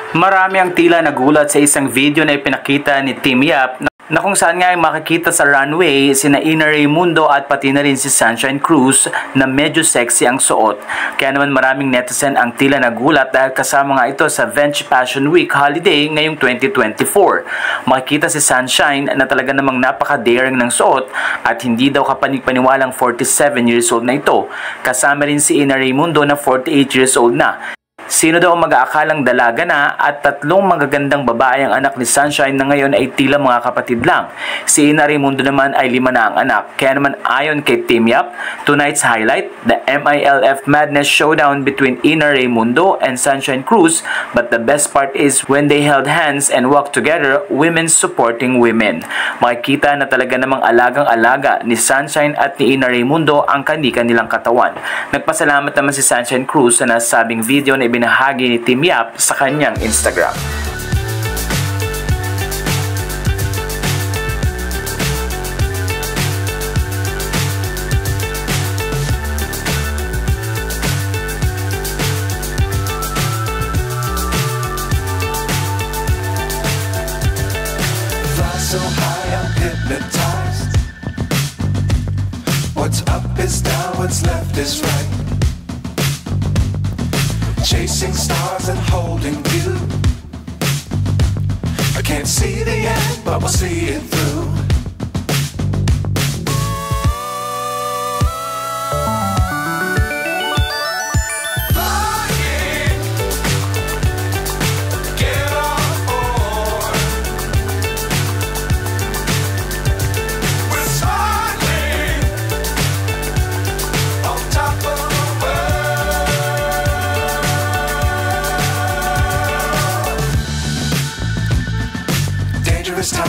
Marami ang tila nagulat sa isang video na ipinakita ni Team Yap na kung saan nga ay makikita sa runway sina Ina Raymundo at pati na rin si Sunshine Cruz na medyo sexy ang suot. Kaya naman maraming netizen ang tila nagulat dahil kasama nga ito sa Venture Fashion Week holiday ngayong 2024. Makikita si Sunshine na talaga namang napaka-daring ng suot at hindi daw kapanig-paniwalang 47 years old na ito. Kasama rin si Ina Raymundo na 48 years old na. Sino daw ang mag-aakalang dalaga na at tatlong magagandang babae ang anak ni Sunshine na ngayon ay tila mga kapatid lang. Si Ina Raymundo naman ay 5 na ang anak. Kaya naman ayon kay Team Yap, tonight's highlight, the MILF Madness showdown between Ina Raymundo and Sunshine Cruz. But the best part is when they held hands and walked together, women supporting women. Makikita na talaga namang alagang-alaga ni Sunshine at ni Ina Raymundo ang kanilang katawan. Nagpasalamat naman si Sunshine Cruz sa nasabing video na binahagi ni Team Yap sa kanyang Instagram. Fly so high, I'm hypnotized. What's up is down, what's left is right. Chasing stars and holding you. I can't see the end, but we'll see it through. Flying, get on board. We're smiling on top of the world. Dangerous time.